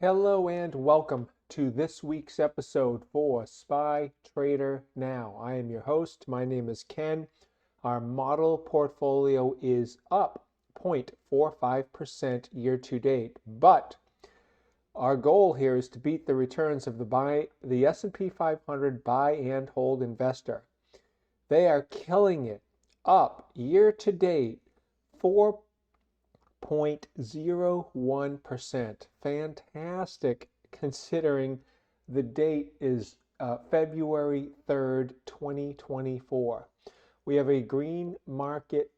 Hello and welcome to this week's episode for Spy Trader Now. I am your host. My name is Ken. Our model portfolio is up 0.45% year to date, but our goal here is to beat the returns of the S&P 500 buy and hold investor. They are killing it, up year to date 4.01%. Fantastic considering the date is February 3rd, 2024. We have a green market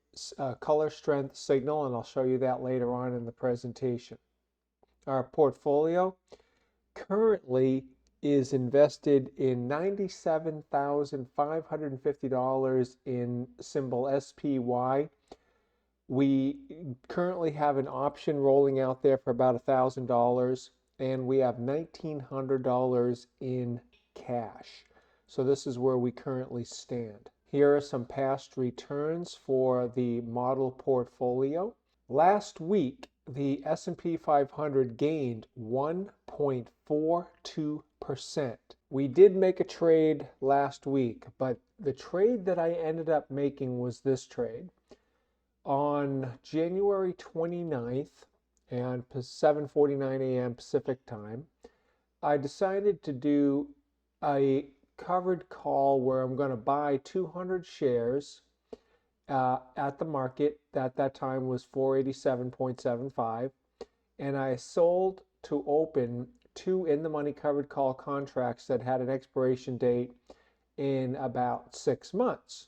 color strength signal, and I'll show you that later on in the presentation. Our portfolio currently is invested in $97,550 in symbol SPY. We currently have an option rolling out there for about $1,000, and we have $1,900 in cash. So this is where we currently stand. Here are some past returns for the model portfolio. Last week, the S&P 500 gained 1.42%. We did make a trade last week, but the trade that I ended up making was this trade. On January 29th and 7:49 a.m. Pacific time, I decided to do a covered call where I'm going to buy 200 shares at the market. At that time was 487.75, and I sold to open two in the money covered call contracts that had an expiration date in about 6 months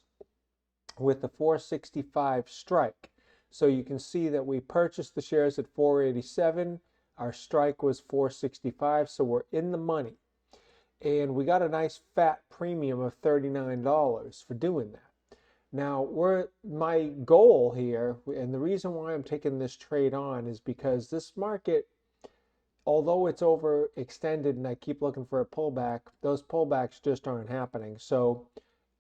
with the 465 strike. So you can see that we purchased the shares at 487. Our strike was 465, so we're in the money. And we got a nice fat premium of $39 for doing that. Now, my goal here, and the reason why I'm taking this trade on is because this market, although it's overextended and I keep looking for a pullback, those pullbacks just aren't happening. So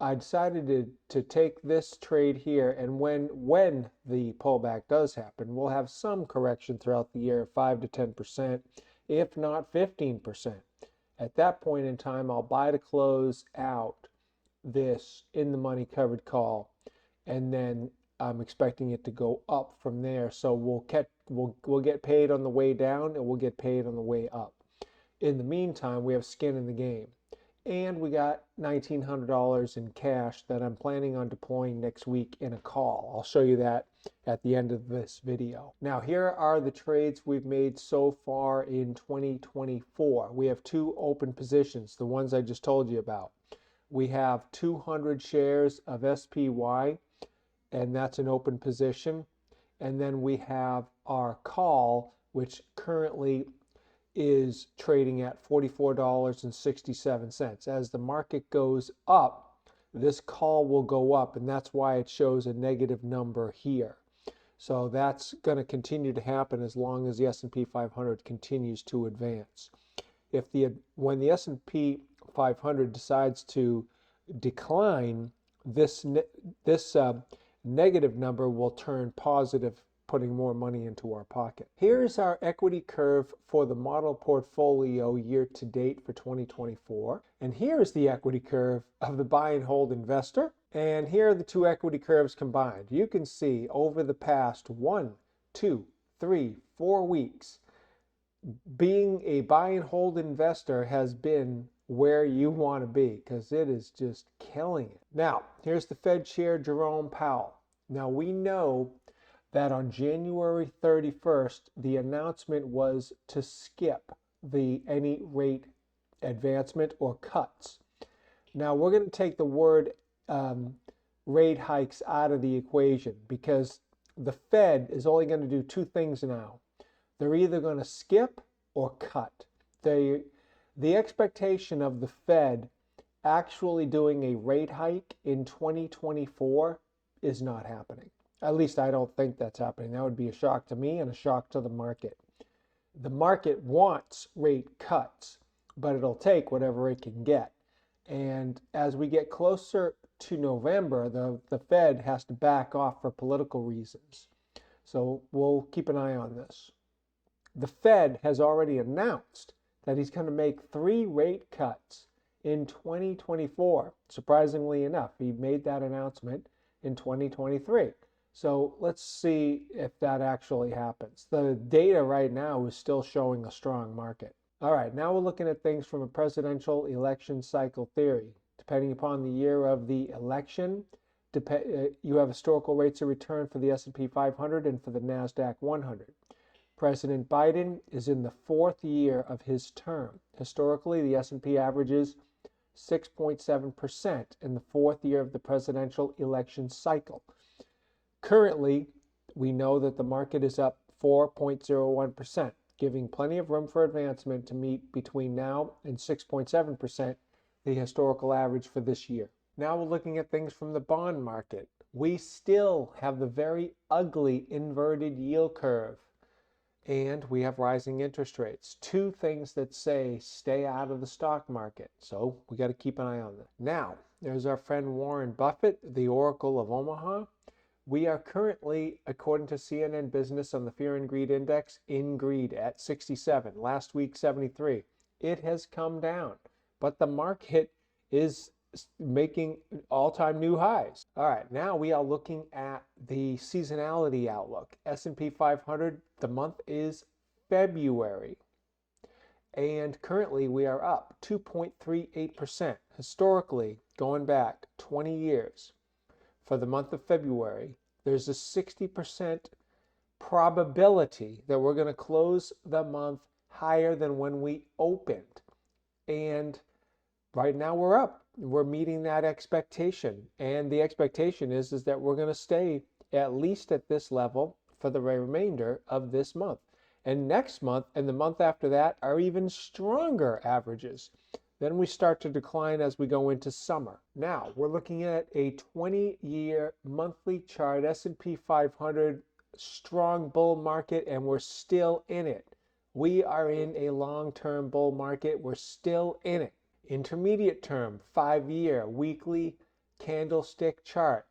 I decided to take this trade here, and when the pullback does happen, we'll have some correction throughout the year, 5 to 10%, if not 15%. At that point in time, I'll buy to close out this in the money covered call, and then I'm expecting it to go up from there. So we'll get paid on the way down, and we'll get paid on the way up. In the meantime, we have skin in the game. And we got $1,900 in cash that I'm planning on deploying next week in a call. I'll show you that at the end of this video. Now, here are the trades we've made so far in 2024. We have two open positions, the ones I just told you about. We have 200 shares of SPY, and that's an open position. And then we have our call, which currently is trading at $44.67. As the market goes up, this call will go up, and that's why it shows a negative number here. So that's going to continue to happen as long as the S&P 500 continues to advance. When the S&P 500 decides to decline, this negative number will turn positive, putting more money into our pocket. Here's our equity curve for the model portfolio year to date for 2024. And here's the equity curve of the buy and hold investor. And here are the two equity curves combined. You can see over the past 1, 2, 3, 4 weeks, being a buy and hold investor has been where you want to be, because it is just killing it. Now, here's the Fed Chair Jerome Powell. Now, we know that on January 31st, the announcement was to skip any rate advancement or cuts. Now, we're going to take the word rate hikes out of the equation, because the Fed is only going to do two things now. They're either going to skip or cut. The expectation of the Fed actually doing a rate hike in 2024 is not happening. At least I don't think that's happening. That would be a shock to me and a shock to the market. The market wants rate cuts, but it'll take whatever it can get. And as we get closer to November, the Fed has to back off for political reasons. So we'll keep an eye on this. The Fed has already announced that he's going to make 3 rate cuts in 2024. Surprisingly enough, he made that announcement in 2023. So let's see if that actually happens. The data right now is still showing a strong market. All right, now we're looking at things from a presidential election cycle theory. Depending upon the year of the election, you have historical rates of return for the S&P 500 and for the NASDAQ 100. President Biden is in the 4th year of his term. Historically, the S&P averages 6.7% in the 4th year of the presidential election cycle. Currently, we know that the market is up 4.01%, giving plenty of room for advancement to meet between now and 6.7%, the historical average for this year. Now we're looking at things from the bond market. We still have the very ugly inverted yield curve, and we have rising interest rates. 2 things that say stay out of the stock market. So we got to keep an eye on that. Now, there's our friend Warren Buffett, the Oracle of Omaha. We are currently, according to CNN Business, on the Fear and Greed Index, in greed at 67. Last week, 73. It has come down, but the market is making all-time new highs. All right, now we are looking at the seasonality outlook. S&P 500, the month is February, and currently we are up 2.38%. Historically, going back 20 years, for the month of February, there's a 60% probability that we're going to close the month higher than when we opened. And right now we're up. We're meeting that expectation. And the expectation is that we're going to stay at least at this level for the remainder of this month. And next month and the month after that are even stronger averages. Then we start to decline as we go into summer. Now, we're looking at a 20-year monthly chart, S&P 500, strong bull market, and we're still in it. We are in a long-term bull market. We're still in it. Intermediate term, 5-year, weekly candlestick chart.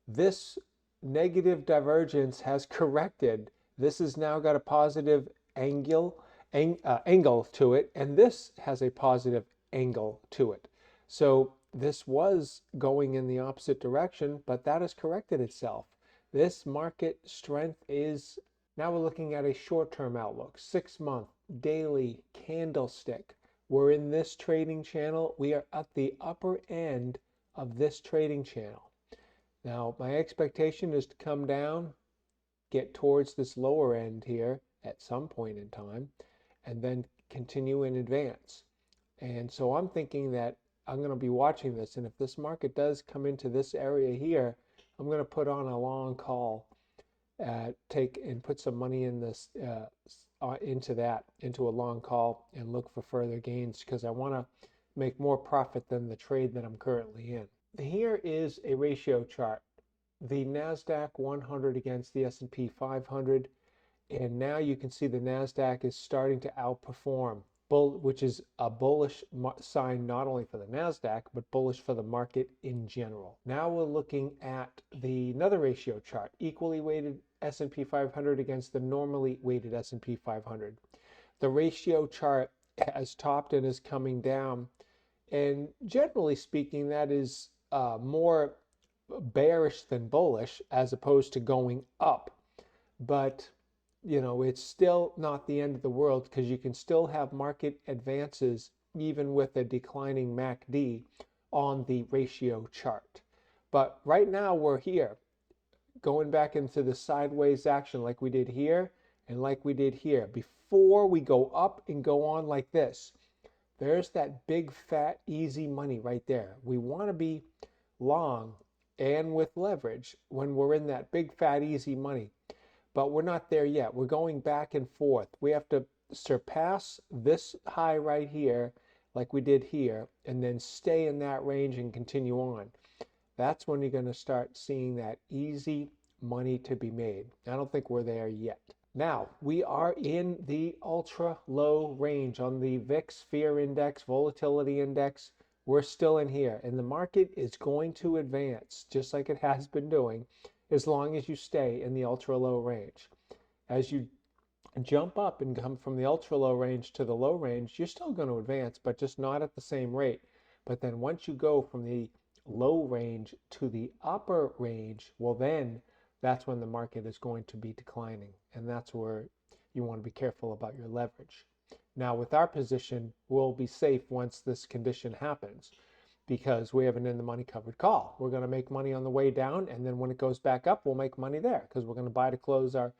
This negative divergence has corrected. This has now got a positive angle to it, and this has a positive angle to it. So this was going in the opposite direction, but that has corrected itself. This market strength is, now we're looking at a short-term outlook, 6-month daily candlestick. We're in this trading channel. We are at the upper end of this trading channel. Now, my expectation is to come down, get towards this lower end here at some point in time, and then continue in advance. And so I'm thinking that I'm going to be watching this, and if this market does come into this area here, I'm going to put on a long call, put some money in this into a long call and look for further gains, because I want to make more profit than the trade that I'm currently in. Here is a ratio chart. The NASDAQ 100 against the S&P 500, and now you can see the NASDAQ is starting to outperform, which is a bullish sign not only for the NASDAQ, but bullish for the market in general. Now we're looking at another ratio chart, equally weighted S&P 500 against the normally weighted S&P 500. The ratio chart has topped and is coming down, and generally speaking, that is more bearish than bullish as opposed to going up. But it's still not the end of the world, because you can still have market advances even with a declining MACD on the ratio chart. But right now we're here, going back into the sideways action like we did here and like we did here. Before we go up and go on like this, there's that big fat easy money right there. We want to be long and with leverage when we're in that big fat easy money. But we're not there yet. We're going back and forth. We have to surpass this high right here like we did here, and then stay in that range and continue on. That's when you're going to start seeing that easy money to be made. I don't think we're there yet. Now, we are in the ultra low range on the VIX Fear Index, Volatility Index. We're still in here, and the market is going to advance just like it has been doing, as long as you stay in the ultra low range. As you jump up and come from the ultra low range to the low range, you're still going to advance, but just not at the same rate. But then once you go from the low range to the upper range, well, then that's when the market is going to be declining. And that's where you want to be careful about your leverage. Now, with our position, we'll be safe once this condition happens because we have an in the money covered call. We're going to make money on the way down, and then when it goes back up, we'll make money there because we're going to buy to close our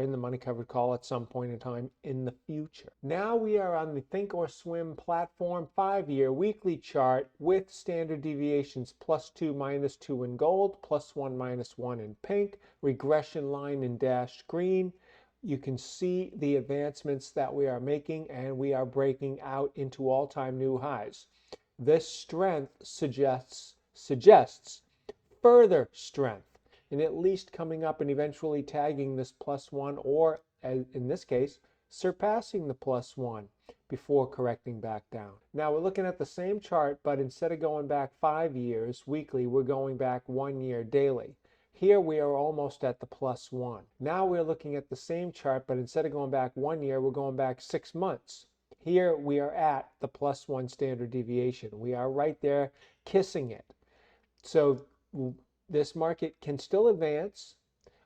in the money covered call at some point in time in the future. Now we are on the Think or Swim platform 5-year weekly chart with standard deviations +2, -2 in gold, +1, -1 in pink, regression line in dashed green. You can see the advancements that we are making, and we are breaking out into all-time new highs. This strength suggests further strength, and at least coming up and eventually tagging this +1, or in this case, surpassing the +1 before correcting back down. Now we're looking at the same chart, but instead of going back 5 years weekly, we're going back 1 year daily. Here we are almost at the +1. Now we're looking at the same chart, but instead of going back 1 year, we're going back 6 months. Here we are at the +1 standard deviation. We are right there kissing it. So this market can still advance,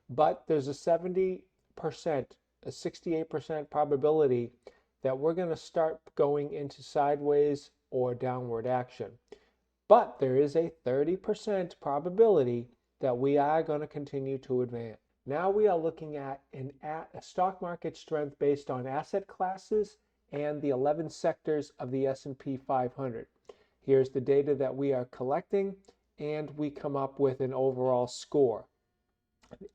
but there's a 70%, a 68% probability that we're going to start going into sideways or downward action. But there is a 30% probability that we are going to continue to advance. Now we are looking at a stock market strength based on asset classes and the 11 sectors of the S&P 500. Here's the data that we are collecting, and we come up with an overall score.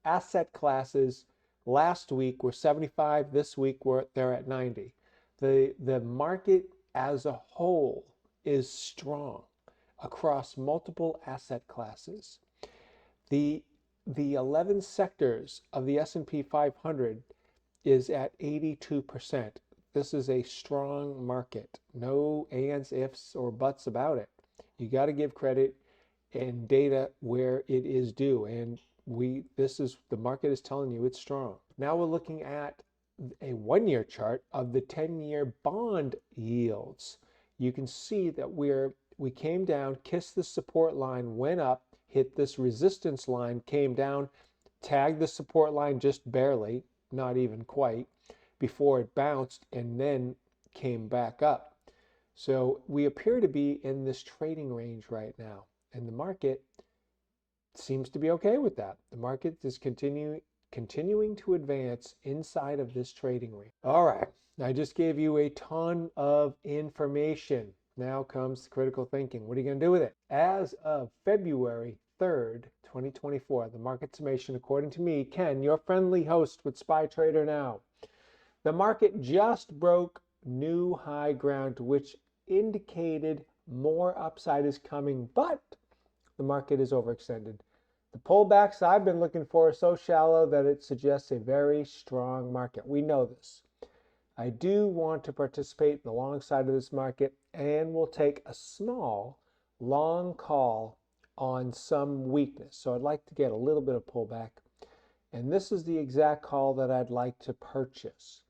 Asset classes last week were 75, this week they're at 90. The market as a whole is strong across multiple asset classes. The 11 sectors of the S&P 500 is at 82%. This is a strong market. No ands, ifs, or buts about it. You got to give credit and data where it is due, and the market is telling you it's strong. Now we're looking at a 1-year chart of the 10-year bond yields. You can see that we came down, kissed the support line, went up, hit this resistance line, came down, tagged the support line just barely, not even quite, before it bounced and then came back up. So we appear to be in this trading range right now, and the market seems to be okay with that. The market is continuing to advance inside of this trading range. All right, I just gave you a ton of information. Now comes the critical thinking. What are you going to do with it? As of February 3rd, 2024, the market summation, according to me, Ken, your friendly host with SPY Trader Now, the market just broke new high ground, which indicated more upside is coming, but the market is overextended. The pullbacks I've been looking for are so shallow that it suggests a very strong market. We know this. I do want to participate in the long side of this market, and we'll take a small long call on some weakness. So I'd like to get a little bit of pullback, and this is the exact call that I'd like to purchase.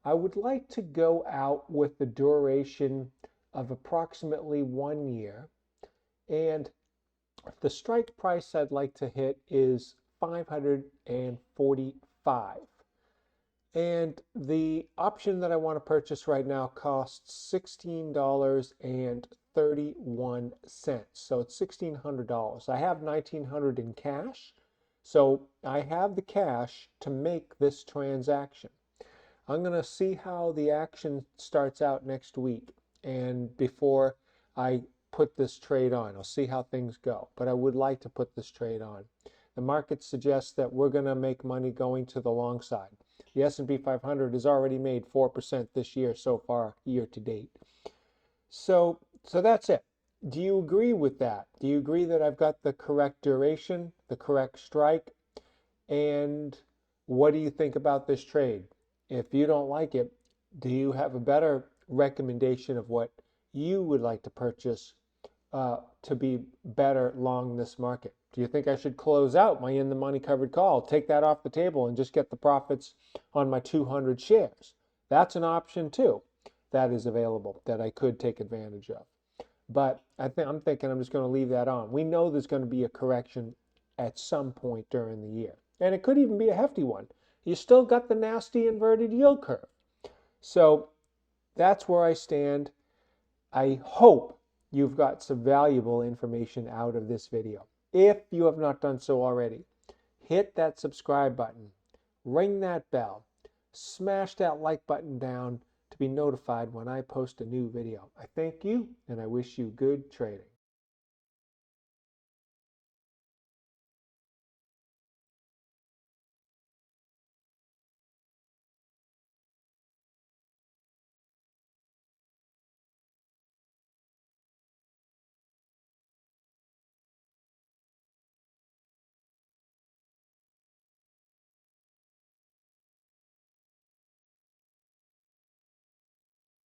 I would like to go out with the duration of approximately 1 year, and the strike price I'd like to hit is 545. And the option that I want to purchase right now costs $16.31. So it's $1,600. I have $1,900 in cash. So I have the cash to make this transaction. I'm going to see how the action starts out next week, and before I put this trade on, I'll see how things go, but I would like to put this trade on. The market suggests that we're going to make money going to the long side. The S&P 500 has already made 4% this year so far, year to date. So that's it. Do you agree with that? Do you agree that I've got the correct duration, the correct strike? And what do you think about this trade? If you don't like it, do you have a better recommendation of what you would like to purchase to be better long this market? Do you think I should close out my in the money covered call, take that off the table and just get the profits on my 200 shares? That's an option too that is available that I could take advantage of. But I'm thinking I'm just going to leave that on. We know there's going to be a correction at some point during the year. And it could even be a hefty one. You still got the nasty inverted yield curve. So that's where I stand. I hope you've got some valuable information out of this video. If you have not done so already, hit that subscribe button, ring that bell, smash that like button down to be notified when I post a new video. I thank you and I wish you good trading.